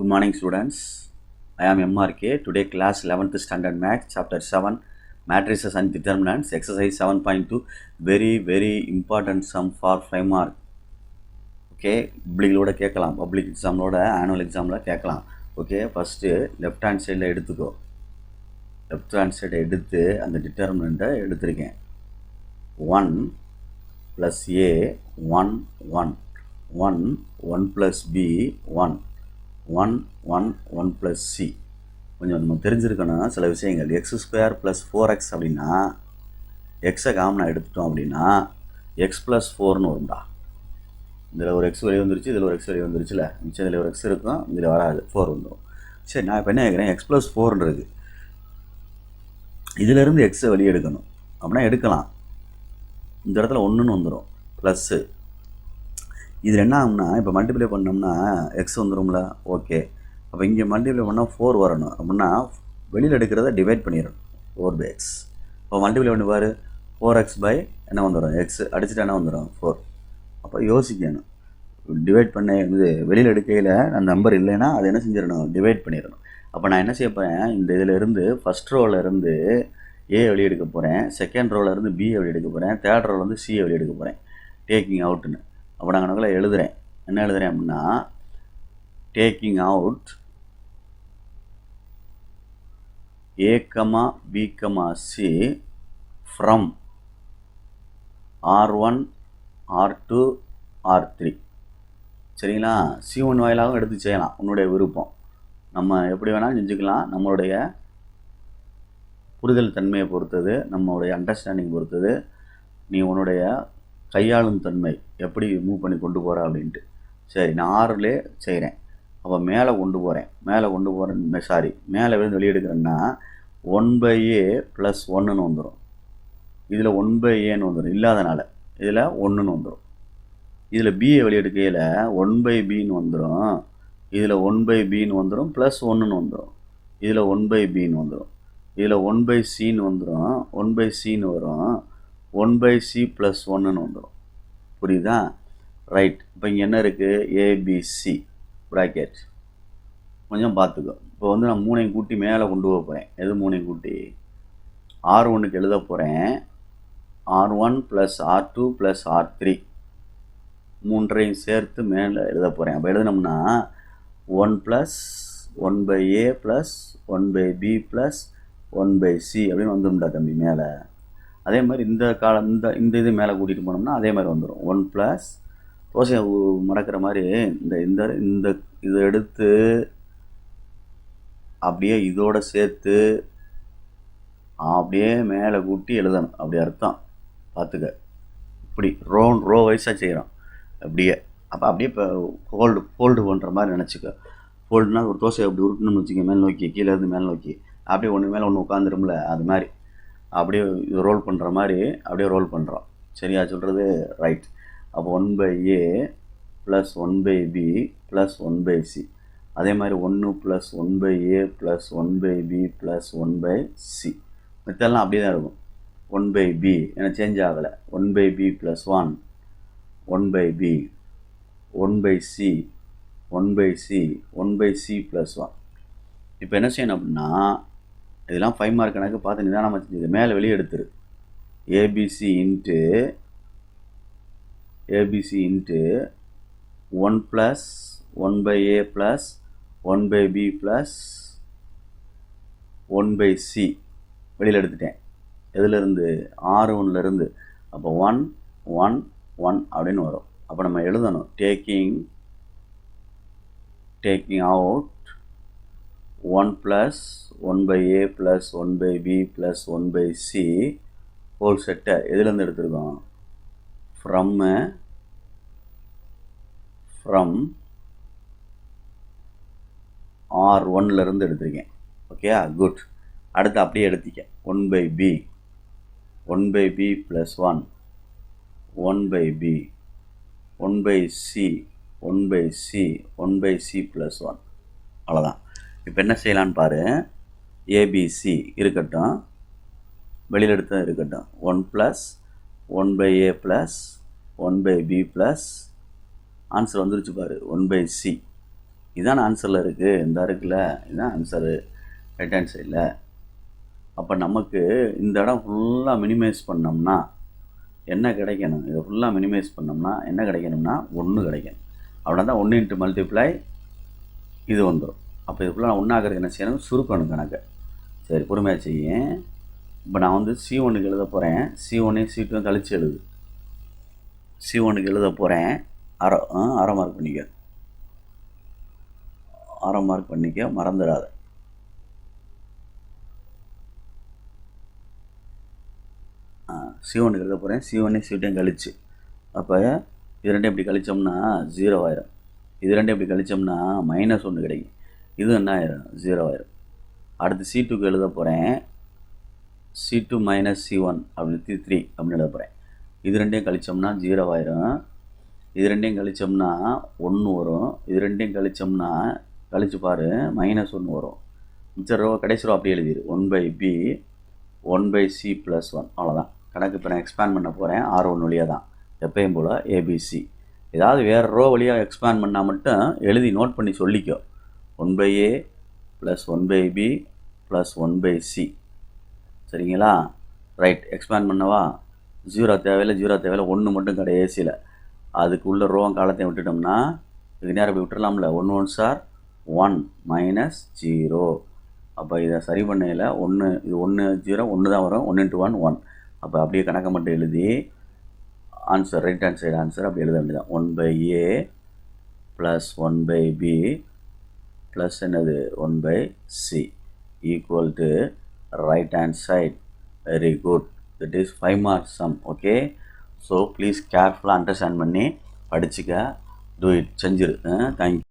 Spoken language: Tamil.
Good morning, students. I am MRK. Today, class 11th standard math, chapter 7, matrices and determinants, exercise 7.2. Very important sum for 5 mark. Okay, பப்ளிக்லோட கேட்கலாம், பப்ளிக் எக்ஸாம்லோட ஆனுவல் எக்ஸாமில் கேட்கலாம். ஓகே, ஃபஸ்ட்டு லெஃப்ட் ஹேண்ட் சைடில் எடுத்துக்கோ. லெஃப்ட் ஹேண்ட் சைடை எடுத்து அந்த டிட்டர்மினண்ட்டை எடுத்திருக்கேன். 1 + a 1 1 1 1 + b 1 1 1 1 + c. கொஞ்சம் நம்ம தெரிஞ்சிருக்கணும் சில விஷயங்கள். x² + 4x அப்படின்னா எக்ஸை காமனாக எடுத்துட்டோம் அப்படின்னா x + 4ன்னு வரும்டா. இதில் ஒரு எக்ஸ் வெளியே வந்துருச்சு, இதில் ஒரு எக்ஸ் வெளியே வந்துருச்சுல, மிச்சம் இதில் ஒரு எக்ஸ் இருக்கும், இதில் வராது, 4 வந்துடும். சரி, நான் இப்போ என்ன கேட்குறேன், x + 4ன்றது இதிலேருந்து எக்ஸை வெளியே எடுக்கணும் அப்படின்னா எடுக்கலாம். இந்த இடத்துல 1ன்னு வந்துடும், ப்ளஸ்ஸு. இதில் என்ன ஆகும்னா, இப்போ மல்டிப்ளை பண்ணோம்னா எக்ஸ் வந்துடும்ல. ஓகே, அப்போ இங்கே மல்டிப்ளை பண்ணால் 4 வரணும் அப்படின்னா வெளியில் எடுக்கிறத டிவைட் பண்ணிடணும், 4/x. இப்போ மல்டிப்ளை பண்ணி பாரு, 4x by என்ன வந்துடும், எக்ஸ் அடிச்சுட்டு என்ன வந்துடும், 4. அப்போ யோசிக்கணும், டிவைட் பண்ண இது வெளியில் எடுக்கையில் அந்த நம்பர் இல்லைன்னா அதை என்ன செஞ்சிடணும், டிவைட் பண்ணிடணும். அப்போ நான் என்ன செய்ய போகிறேன், இந்த இதில் இருந்து ஃபஸ்ட் ரோவிலேருந்து ஏ வெளியே எடுக்க போகிறேன், செகண்ட் ரோவிலேருந்து பி வெளியே எடுக்க போகிறேன், தேர்ட் ரோவிலேருந்து சி வெளியே எடுக்க போகிறேன், டேக்கிங் அவுட்டுன்னு. அப்போ நான் கணக்கில் எழுதுகிறேன், என்ன எழுதுகிறேன் அப்படின்னா, taking out a, b, c from R1, R2, R3. சரிங்களா? C1 வாயிலாகவும் எடுத்து செய்யலாம், உன்னுடைய விருப்பம். நம்ம எப்படி வேணாலும் செஞ்சுக்கலாம், நம்மளுடைய புரிதல் தன்மையை பொறுத்தது, நம்மளுடைய அண்டர்ஸ்டாண்டிங் பொறுத்தது, நீ உன்னுடைய கையாளும் தன்மை எப்படி மூவ் பண்ணி கொண்டு போகிற அப்படின்ட்டு. சரி, நான் 6லே செய்கிறேன். அப்போ மேலே கொண்டு போகிறேன், மேலே விழுந்து வெளியெடுக்கிறேன்னா 1/a + 1ன்னு வந்துடும். இதில் 1/aன்னு வந்துடும், இல்லாதனால இதில் 1ன்னு வந்துடும். இதில் பியை வெளியெடுக்கையில் 1/bன்னு வந்துடும், இதில் 1/bன்னு வந்துடும், ப்ளஸ் 1ன்னு வந்துடும், இதில் 1/bன்னு வந்துடும், இதில் 1/cன்னு வந்துடும், 1/cன்னு வரும், 1/c + 1ன்னு வந்துடும். புரியுதா? ரைட். இப்போ இங்கே என்ன இருக்குது, ஏபிசி ப்ராக்கெட். கொஞ்சம் பார்த்துக்கோ. இப்போ வந்து நான் 3ஐயும் கூட்டி மேலே கொண்டு போக போகிறேன். எது 3ஐயும் கூட்டி R1க்கு எழுத போகிறேன், R1 + R2 + R3 3ஐயும் சேர்த்து மேலே எழுத போகிறேன். அப்போ எழுதினோம்னா 1 + 1/a + 1/b + 1/c அப்படின்னு வந்துடும்டா தம்பி மேலே. அதே மாதிரி இந்த இது மேலே கூட்டிகிட்டு போனோம்னா அதே மாதிரி வந்துடும். 1 + தோசையை மடக்கிற மாதிரி இந்த இதை எடுத்து அப்படியே இதோட சேர்த்து அப்படியே மேலே கூட்டி எழுதணும், அப்படி அர்த்தம். பார்த்துக்க, இப்படி ரோ வைஸாக செய்கிறோம் அப்படியே. அப்போ அப்படியே இப்போ ஃபோல்டு பண்ணுற மாதிரி நினச்சிக்க. ஃபோல்டுனா ஒரு தோசை அப்படி உருட்டணும்னு வச்சுக்க, மேல் நோக்கி, கீழே இருந்து மேல் நோக்கி, அப்படியே ஒன்று மேலே ஒன்று உட்காந்துரும்ல, அது மாதிரி அப்படியே இது ரோல் பண்ணுற மாதிரி அப்படியே ரோல் பண்ணுறோம். சரியா சொல்கிறது? ரைட். அப்போ 1/a + 1/b + 1/c. அதே மாதிரி 1 + 1/a + 1/b + 1/c. மற்றெல்லாம் அப்படியே தான் இருக்கும். 1/b ஏன்னா சேஞ்ச் ஆகலை. 1/b + 1 1/b 1/c 1/c 1/c + 1. இப்போ என்ன செய்யணும் அப்படின்னா, இதெல்லாம் 5 மார்க் கணக்கு பார்த்து நிதானமாக செஞ்சு மேலே வெளியே எடுத்துரு. ABC into 1 + 1/a + 1/b + 1/c வெளியில் எடுத்துட்டேன். எதுலேருந்து? R1லேருந்து. அப்போ 1 1 1 அப்படின்னு வரும். அப்போ நம்ம எழுதணும், taking out 1 + 1/a + 1/b + 1/c whole செட்டை எதுலேருந்து எடுத்துருக்கோம், ஃப்ரம் R1லேருந்து எடுத்திருக்கேன். Okay, good. அடுத்து அப்படியே எடுத்திக்க. 1/b + 1 1/b 1/c 1/c + 1. அவ்வளோதான். இப்போ என்ன செய்யலான்னு பாரு. ஏபிசி இருக்கட்டும், வெளியில் எடுத்தது இருக்கட்டும். 1 + 1/a + 1/b + ஆன்சர் வந்துருச்சு பாரு, 1/c இதுதான் ஆன்சரில் இருக்குது. இந்த இருக்குல்ல, இதுதான் ஆன்சரு ரைட் ஹேண்ட் சைடில். அப்போ நமக்கு இந்த இடம் ஃபுல்லாக மினிமைஸ் பண்ணோம்னா என்ன கிடைக்கணும்? இதை ஃபுல்லாக மினிமைஸ் பண்ணோம்னா என்ன கிடைக்கணும்னா 1 கிடைக்கணும். அப்படின்னா தான் 1 இன்ட்டு மல்டிப்ளை இது வந்துடும். அப்போ இது ஃபுல்லாக நான் ஒன்றாக்கிறதுக்கு என்ன செய்யணும்? சுருக்கணும் கணக்கை. சரி, பொறுமையாக செய்யும். இப்போ நான் வந்து C1க்கு எழுத போகிறேன். C1 C2 கழிச்சு எழுது. C1க்கு எழுத போகிறேன். அரை மார்க் பண்ணிக்க. அரை மார்க் பண்ணிக்க, மறந்துடாத. C1க்கு எழுத போகிறேன். C1 C2 கழிச்சு. அப்போ இது ரெண்டும் எப்படி கழிச்சோம்னா 0 ஆயிரும். இது ரெண்டும் எப்படி கழிச்சோம்னா -1 கிடைக்கும். இது என்ன ஆயிரும்? 0 ஆயிரும். அடுத்து C2க்கு எழுத போகிறேன். C2 - C1 அப்படின்னு 3 அப்படின்னு எழுத போகிறேன். இது ரெண்டையும் கழிச்சோம்னா 0 ஆயிரும். இது ரெண்டையும் கழிச்சோம்னா 1 வரும். இது ரெண்டையும் கழிச்சோம்னா கழிச்சு பாரு -1 வரும். மிச்ச ரோ கடைசி ரோ அப்படி எழுதிடு. 1/b 1/c + 1 அவ்வளோதான் கணக்கு. இப்போ நான் எக்ஸ்பேண்ட் பண்ண போகிறேன் R1 வழியாக தான், எப்பயும் போல் ABC. ஏதாவது வேறு ரோ வழியாக எக்ஸ்பேண்ட் பண்ணால் மட்டும் எழுதி நோட் பண்ணி சொல்லிக்கோ. 1/a + 1/b + 1/c. சரிங்களா? ரைட், எக்ஸ்பேண்ட் பண்ணவா? 0 தேவையில்லை, 0 தேவையில்லை, 1 மட்டும் கடைசியில். அதுக்கு உள்ள ரோவும் காலத்தையும் விட்டுட்டோம்னா இதுக்கு நேரம் போய் விட்டுடலாம்ல. 1 1 சார் 1 -0. அப்போ இதை சரி பண்ணையில் 1 இது 1 0 1 தான் வரும். 1 × 1 1. அப்போ அப்படியே கணக்கை மட்டும் எழுதி answer right hand side answer அப்படி எழுத வேண்டியதான். 1/a + 1/b ப்ளஸ் என்னது 1/c equal to right hand side. Very good. That is 5 marks sum. Okay, so please கேர்ஃபுல்லாக அண்டர்ஸ்டாண்ட் பண்ணி படிச்சுக்க. டூ இட், செஞ்சிரு. தேங்க்யூ.